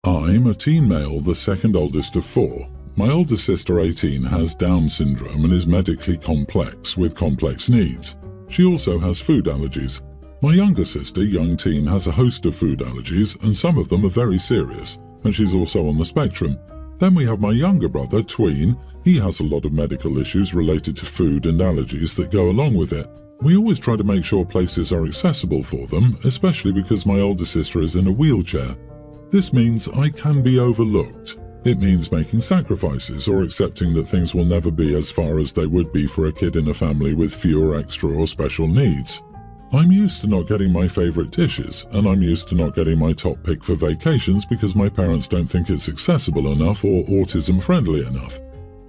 I'm a teen male, the second oldest of four. My older sister, 18, has Down syndrome and is medically complex with complex needs. She also has food allergies. My younger sister, young teen, has a host of food allergies, and some of them are very serious, and she's also on the spectrum. Then we have my younger brother, tween. He has a lot of medical issues related to food and allergies that go along with it. We always try to make sure places are accessible for them, especially because my older sister is in a wheelchair. This means I can be overlooked. It means making sacrifices or accepting that things will never be as far as they would be for a kid in a family with fewer extra or special needs. I'm used to not getting my favourite dishes, and I'm used to not getting my top pick for vacations because my parents don't think it's accessible enough or autism-friendly enough.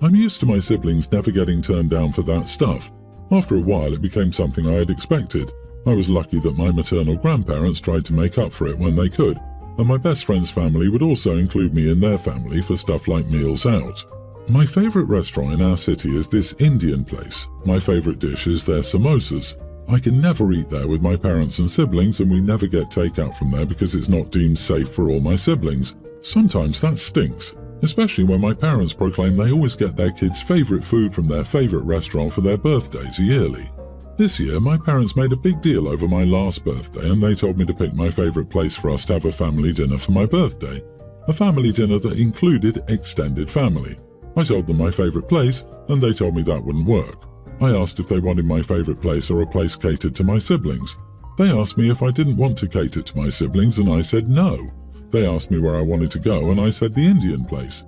I'm used to my siblings never getting turned down for that stuff. After a while, it became something I had expected. I was lucky that my maternal grandparents tried to make up for it when they could, and my best friend's family would also include me in their family for stuff like meals out. My favourite restaurant in our city is this Indian place. My favourite dish is their samosas. I can never eat there with my parents and siblings, and we never get takeout from there because it's not deemed safe for all my siblings. Sometimes that stinks, especially when my parents proclaim they always get their kids' favourite food from their favourite restaurant for their birthdays yearly. This year, my parents made a big deal over my last birthday, and they told me to pick my favourite place for us to have a family dinner for my birthday. A family dinner that included extended family. I told them my favourite place, and they told me that wouldn't work. I asked if they wanted my favourite place or a place catered to my siblings. They asked me if I didn't want to cater to my siblings, and I said no. They asked me where I wanted to go, and I said the Indian place.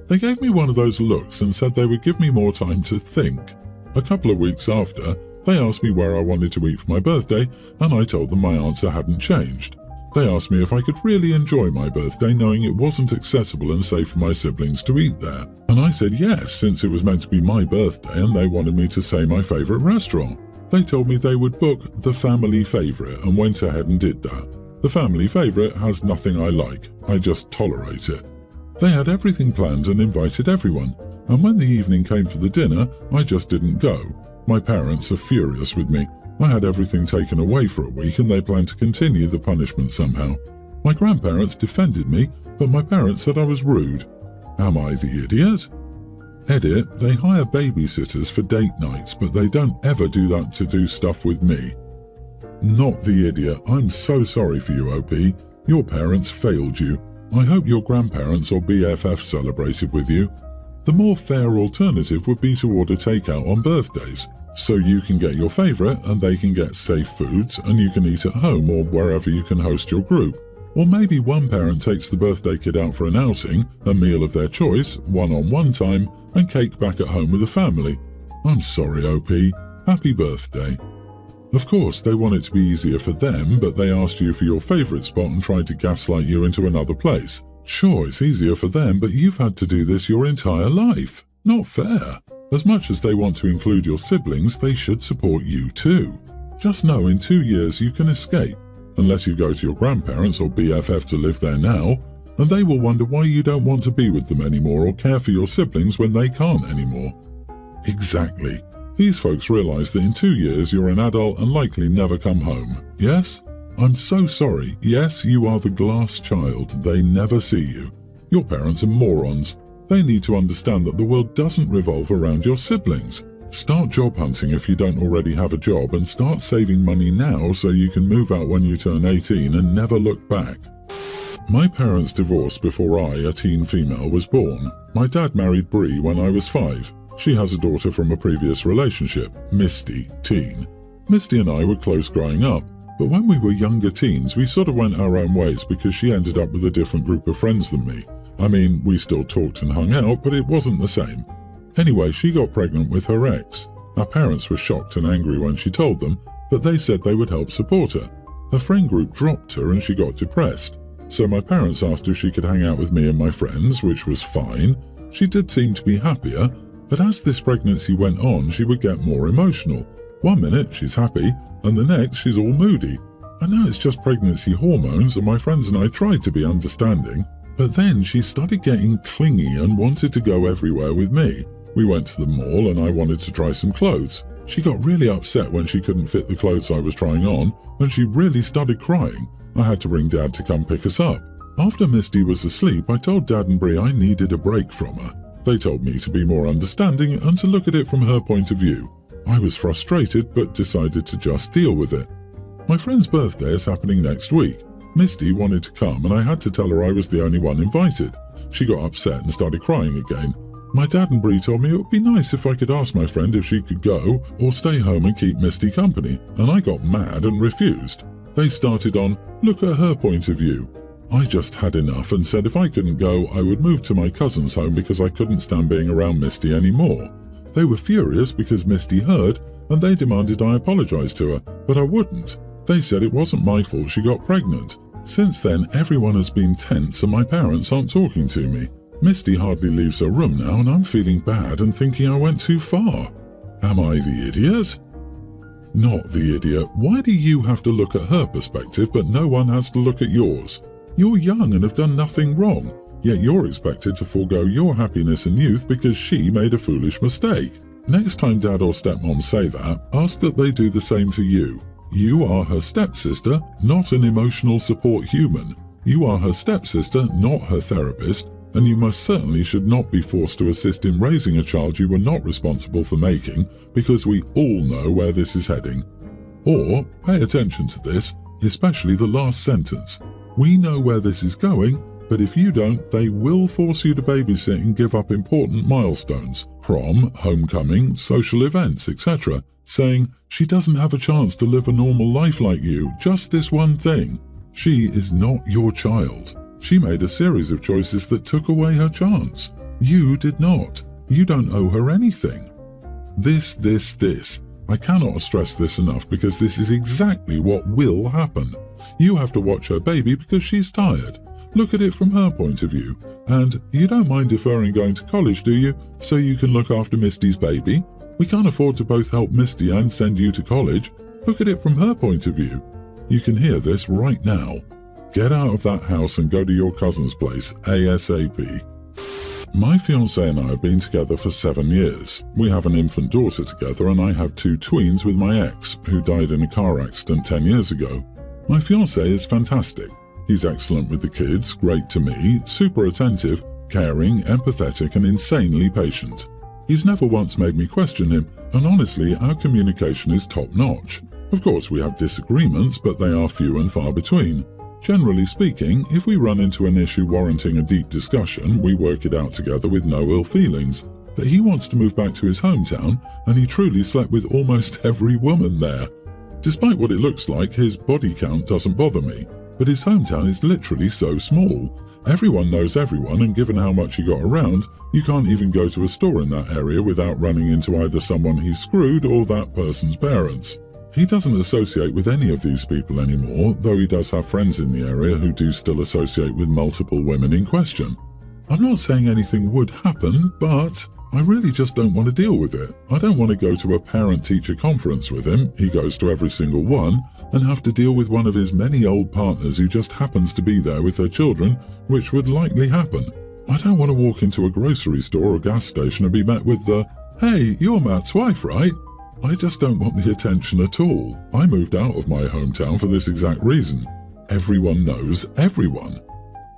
They gave me one of those looks and said they would give me more time to think. A couple of weeks after, they asked me where I wanted to eat for my birthday, and I told them my answer hadn't changed. They asked me if I could really enjoy my birthday knowing it wasn't accessible and safe for my siblings to eat there. And I said yes, since it was meant to be my birthday and they wanted me to say my favourite restaurant. They told me they would book the family favourite and went ahead and did that. The family favourite has nothing I like, I just tolerate it. They had everything planned and invited everyone, and when the evening came for the dinner, I just didn't go. My parents are furious with me. I had everything taken away for a week and they planned to continue the punishment somehow. My grandparents defended me, but my parents said I was rude. Am I the idiot? Edit, they hire babysitters for date nights, but they don't ever do that to do stuff with me. Not the idiot. I'm so sorry for you, OP. Your parents failed you. I hope your grandparents or BFF celebrated with you. The more fair alternative would be to order takeout on birthdays, so you can get your favourite and they can get safe foods and you can eat at home or wherever you can host your group. Or maybe one parent takes the birthday kid out for an outing, a meal of their choice, one-on-one time, and cake back at home with the family. I'm sorry, OP. Happy birthday. Of course, they want it to be easier for them, but they asked you for your favourite spot and tried to gaslight you into another place. Sure, it's easier for them, but you've had to do this your entire life. Not fair. As much as they want to include your siblings, they should support you too. Just know in 2 years you can escape, unless you go to your grandparents or BFF to live there now, and they will wonder why you don't want to be with them anymore or care for your siblings when they can't anymore. Exactly. These folks realise that in 2 years you're an adult and likely never come home. Yes? I'm so sorry. Yes, you are the glass child. They never see you. Your parents are morons. They need to understand that the world doesn't revolve around your siblings. Start job hunting if you don't already have a job, and start saving money now so you can move out when you turn 18 and never look back. My parents divorced before I, a teen female, was born. My dad married Bree when I was 5. She has a daughter from a previous relationship, Misty, teen. Misty and I were close growing up, but when we were younger teens, we sort of went our own ways because she ended up with a different group of friends than me. I mean, we still talked and hung out, but it wasn't the same. Anyway, she got pregnant with her ex. Our parents were shocked and angry when she told them, but they said they would help support her. Her friend group dropped her and she got depressed. So my parents asked if she could hang out with me and my friends, which was fine. She did seem to be happier, but as this pregnancy went on, she would get more emotional. 1 minute she's happy, and the next she's all moody. I know it's just pregnancy hormones, and my friends and I tried to be understanding. But then she started getting clingy and wanted to go everywhere with me. We went to the mall and I wanted to try some clothes. She got really upset when she couldn't fit the clothes I was trying on, and she really started crying. I had to ring Dad to come pick us up. After Misty was asleep, I told Dad and Bree I needed a break from her. They told me to be more understanding and to look at it from her point of view. I was frustrated but decided to just deal with it. My friend's birthday is happening next week. Misty wanted to come and I had to tell her I was the only one invited. She got upset and started crying again. My dad and Bree told me it would be nice if I could ask my friend if she could go or stay home and keep Misty company, and I got mad and refused. They started on, look at her point of view. I just had enough and said if I couldn't go, I would move to my cousin's home because I couldn't stand being around Misty anymore. They were furious because Misty heard and they demanded I apologize to her, but I wouldn't. They said it wasn't my fault she got pregnant. Since then, everyone has been tense and my parents aren't talking to me. Misty hardly leaves her room now and I'm feeling bad and thinking I went too far. Am I the idiot? Not the idiot. Why do you have to look at her perspective but no one has to look at yours? You're young and have done nothing wrong, yet you're expected to forego your happiness and youth because she made a foolish mistake. Next time Dad or Stepmom say that, ask that they do the same for you. You are her stepsister, not an emotional support human. You are her stepsister, not her therapist, and you most certainly should not be forced to assist in raising a child you were not responsible for making, because we all know where this is heading. Or, pay attention to this, especially the last sentence. We know where this is going, but if you don't, they will force you to babysit and give up important milestones, prom, homecoming, social events, etc., saying, she doesn't have a chance to live a normal life like you, just this one thing. She is not your child. She made a series of choices that took away her chance. You did not. You don't owe her anything. This. I cannot stress this enough because this is exactly what will happen. You have to watch her baby because she's tired. Look at it from her point of view. And you don't mind deferring going to college, do you? So you can look after Misty's baby? We can't afford to both help Misty and send you to college. Look at it from her point of view. You can hear this right now. Get out of that house and go to your cousin's place, ASAP. My fiancé and I have been together for 7 years. We have an infant daughter together and I have 2 tweens with my ex, who died in a car accident 10 years ago. My fiancé is fantastic. He's excellent with the kids, great to me, super attentive, caring, empathetic and insanely patient. He's never once made me question him, and honestly, our communication is top-notch. Of course, we have disagreements, but they are few and far between. Generally speaking, if we run into an issue warranting a deep discussion, we work it out together with no ill feelings. But he wants to move back to his hometown, and he truly slept with almost every woman there. Despite what it looks like, his body count doesn't bother me, but his hometown is literally so small. Everyone knows everyone, and given how much he got around, you can't even go to a store in that area without running into either someone he screwed or that person's parents. He doesn't associate with any of these people anymore, though he does have friends in the area who do still associate with multiple women in question. I'm not saying anything would happen, but I really just don't want to deal with it. I don't want to go to a parent-teacher conference with him, he goes to every single one, and have to deal with one of his many old partners who just happens to be there with her children, which would likely happen. I don't want to walk into a grocery store or gas station and be met with the, "Hey, you're Matt's wife, right?" I just don't want the attention at all. I moved out of my hometown for this exact reason. Everyone knows everyone.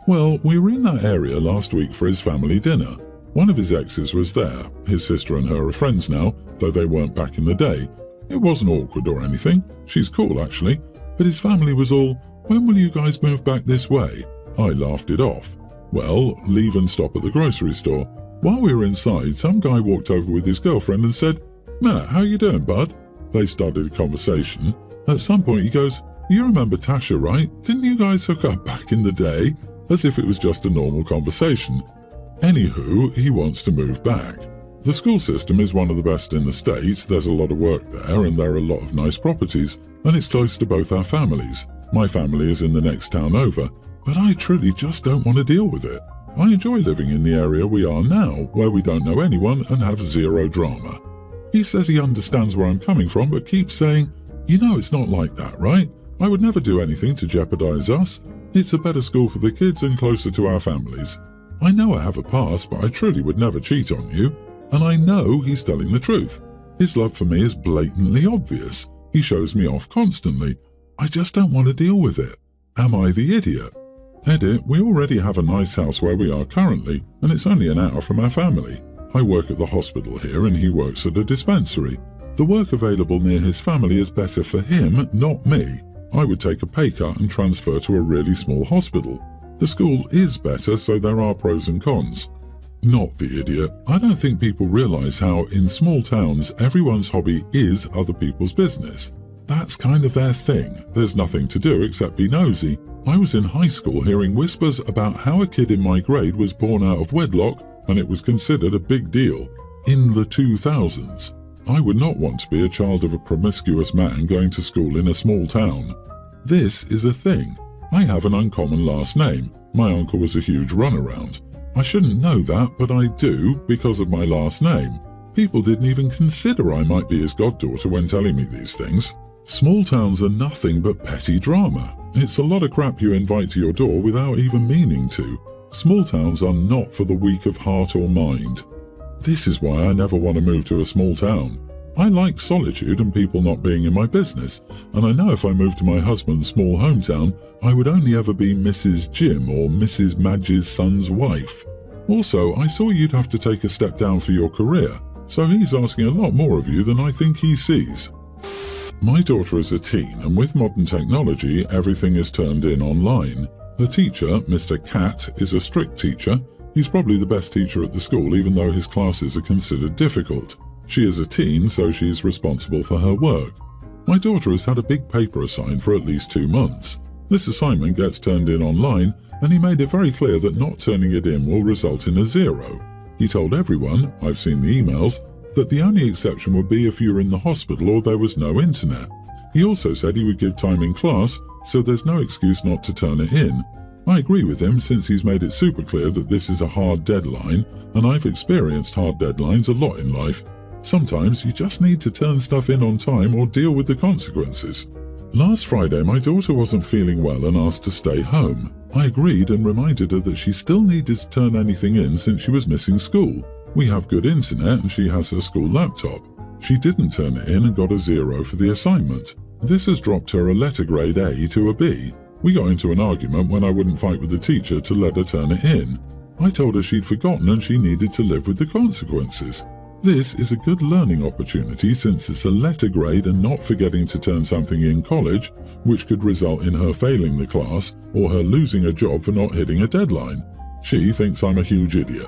Well, we were in that area last week for his family dinner. One of his exes was there. His sister and her are friends now, though they weren't back in the day. It wasn't awkward or anything. She's cool, actually. But his family was all, "When will you guys move back this way?" I laughed it off. Well, leave and stop at the grocery store. While we were inside, some guy walked over with his girlfriend and said, "Matt, how you doing, bud?" They started a conversation. At some point he goes, "You remember Tasha, right? Didn't you guys hook up back in the day?" As if it was just a normal conversation. Anywho, he wants to move back. The school system is one of the best in the States. There's a lot of work there and there are a lot of nice properties, and it's close to both our families. My family is in the next town over, but I truly just don't want to deal with it. I enjoy living in the area we are now, where we don't know anyone and have zero drama. He says he understands where I'm coming from, but keeps saying, "You know it's not like that, right? I would never do anything to jeopardize us. It's a better school for the kids and closer to our families. I know I have a past, but I truly would never cheat on you. And I know he's telling the truth. His love for me is blatantly obvious. He shows me off constantly. I just don't want to deal with it. Am I the idiot?" Edit, we already have a nice house where we are currently, and it's only an hour from our family. I work at the hospital here and he works at a dispensary. The work available near his family is better for him, not me. I would take a pay cut and transfer to a really small hospital. The school is better, so there are pros and cons. Not the idiot. I don't think people realise how, in small towns, everyone's hobby is other people's business. That's kind of their thing. There's nothing to do except be nosy. I was in high school hearing whispers about how a kid in my grade was born out of wedlock, and it was considered a big deal. In the 2000s. I would not want to be a child of a promiscuous man going to school in a small town. This is a thing. I have an uncommon last name. My uncle was a huge runaround. I shouldn't know that, but I do because of my last name. People didn't even consider I might be his goddaughter when telling me these things. Small towns are nothing but petty drama. It's a lot of crap you invite to your door without even meaning to. Small towns are not for the weak of heart or mind. This is why I never want to move to a small town. I like solitude and people not being in my business, and I know if I moved to my husband's small hometown, I would only ever be Mrs. Jim or Mrs. Madge's son's wife. Also, I saw you'd have to take a step down for your career, so he's asking a lot more of you than I think he sees. My daughter is a teen, and with modern technology, everything is turned in online. Her teacher, Mr. Cat, is a strict teacher. He's probably the best teacher at the school, even though his classes are considered difficult. She is a teen, so she is responsible for her work. My daughter has had a big paper assigned for at least 2 months. This assignment gets turned in online, and he made it very clear that not turning it in will result in a 0. He told everyone, I've seen the emails, that the only exception would be if you were in the hospital or there was no internet. He also said he would give time in class, so there's no excuse not to turn it in. I agree with him since he's made it super clear that this is a hard deadline, and I've experienced hard deadlines a lot in life. Sometimes you just need to turn stuff in on time or deal with the consequences. Last Friday, my daughter wasn't feeling well and asked to stay home. I agreed and reminded her that she still needed to turn anything in since she was missing school. We have good internet and she has her school laptop. She didn't turn it in and got a 0 for the assignment. This has dropped her a letter grade A to a B. We got into an argument when I wouldn't fight with the teacher to let her turn it in. I told her she'd forgotten and she needed to live with the consequences. This is a good learning opportunity since it's a letter grade and not forgetting to turn something in college, which could result in her failing the class or her losing a job for not hitting a deadline. She thinks I'm a huge idiot.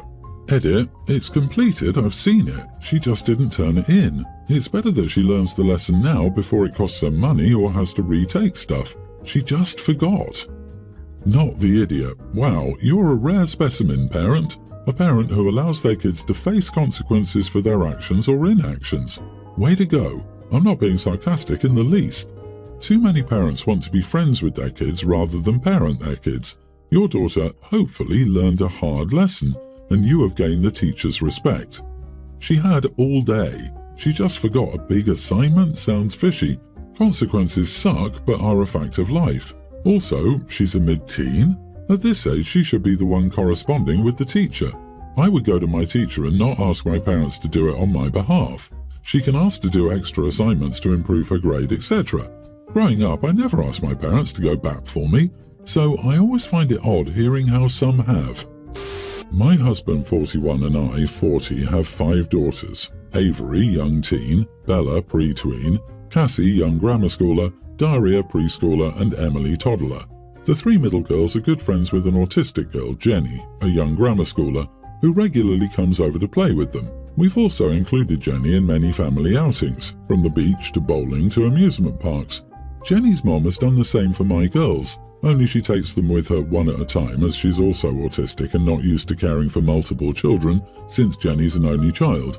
Edit, it's completed, I've seen it. She just didn't turn it in. It's better that she learns the lesson now before it costs her money or has to retake stuff. She just forgot. Not the idiot. Wow, you're a rare specimen, parent. A parent who allows their kids to face consequences for their actions or inactions. Way to go. I'm not being sarcastic in the least. Too many parents want to be friends with their kids rather than parent their kids. Your daughter hopefully learned a hard lesson, and you have gained the teacher's respect. She had all day. She just forgot a big assignment? Sounds fishy. Consequences suck but are a fact of life. Also, she's a mid-teen. At this age, she should be the one corresponding with the teacher. I would go to my teacher and not ask my parents to do it on my behalf. She can ask to do extra assignments to improve her grade, etc. Growing up, I never asked my parents to go back for me, so I always find it odd hearing how some have. My husband, 41, and I, 40, have 5 daughters. Avery, young teen, Bella, pre-tween, Cassie, young grammar schooler, Daria, preschooler, and Emily, toddler. The 3 middle girls are good friends with an autistic girl, Jenny, a young grammar schooler, who regularly comes over to play with them. We've also included Jenny in many family outings, from the beach to bowling to amusement parks. Jenny's mom has done the same for my girls, only she takes them with her one at a time as she's also autistic and not used to caring for multiple children since Jenny's an only child.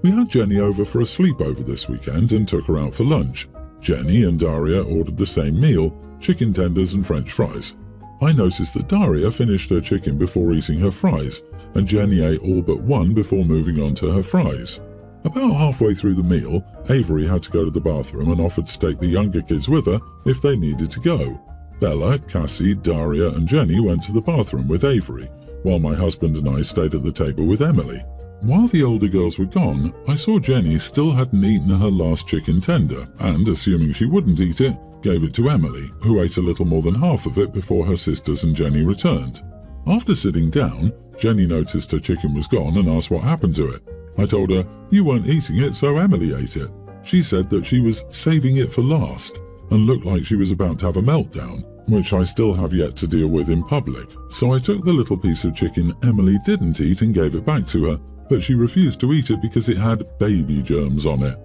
We had Jenny over for a sleepover this weekend and took her out for lunch. Jenny and Daria ordered the same meal, chicken tenders and French fries. I noticed that Daria finished her chicken before eating her fries, and Jenny ate all but one before moving on to her fries. About halfway through the meal, Avery had to go to the bathroom and offered to take the younger kids with her if they needed to go. Bella, Cassie, Daria and Jenny went to the bathroom with Avery, while my husband and I stayed at the table with Emily. While the older girls were gone, I saw Jenny still hadn't eaten her last chicken tender, and, assuming she wouldn't eat it, gave it to Emily, who ate a little more than half of it before her sisters and Jenny returned. After sitting down, Jenny noticed her chicken was gone and asked what happened to it. I told her, "You weren't eating it, so Emily ate it." She said that she was saving it for last and looked like she was about to have a meltdown, which I still have yet to deal with in public. So I took the little piece of chicken Emily didn't eat and gave it back to her, but she refused to eat it because it had baby germs on it.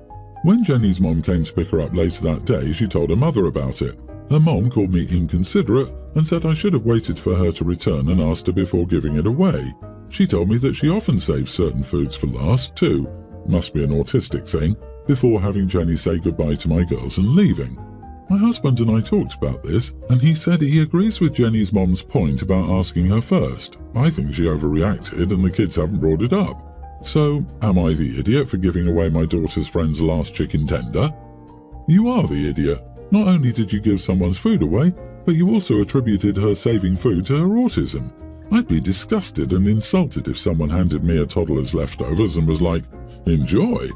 When Jenny's mom came to pick her up later that day, she told her mother about it. Her mom called me inconsiderate and said I should have waited for her to return and asked her before giving it away. She told me that she often saves certain foods for last too, must be an autistic thing, before having Jenny say goodbye to my girls and leaving. My husband and I talked about this, and he said he agrees with Jenny's mom's point about asking her first. I think she overreacted and the kids haven't brought it up. So, am I the idiot for giving away my daughter's friend's last chicken tender? You are the idiot. Not only did you give someone's food away, but you also attributed her saving food to her autism. I'd be disgusted and insulted if someone handed me a toddler's leftovers and was like, "Enjoy."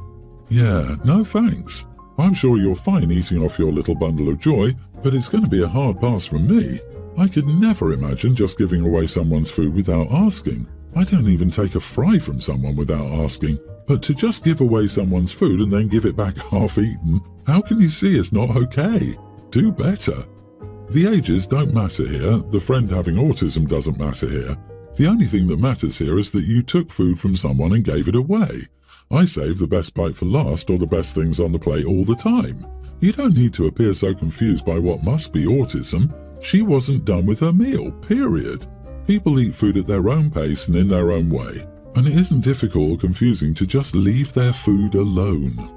Yeah, no thanks. I'm sure you're fine eating off your little bundle of joy, but it's going to be a hard pass from me. I could never imagine just giving away someone's food without asking. I don't even take a fry from someone without asking, but to just give away someone's food and then give it back half-eaten, how can you see it's not okay? Do better. The ages don't matter here, the friend having autism doesn't matter here. The only thing that matters here is that you took food from someone and gave it away. I save the best bite for last or the best things on the plate all the time. You don't need to appear so confused by what must be autism. She wasn't done with her meal, period. People eat food at their own pace and in their own way, and it isn't difficult or confusing to just leave their food alone.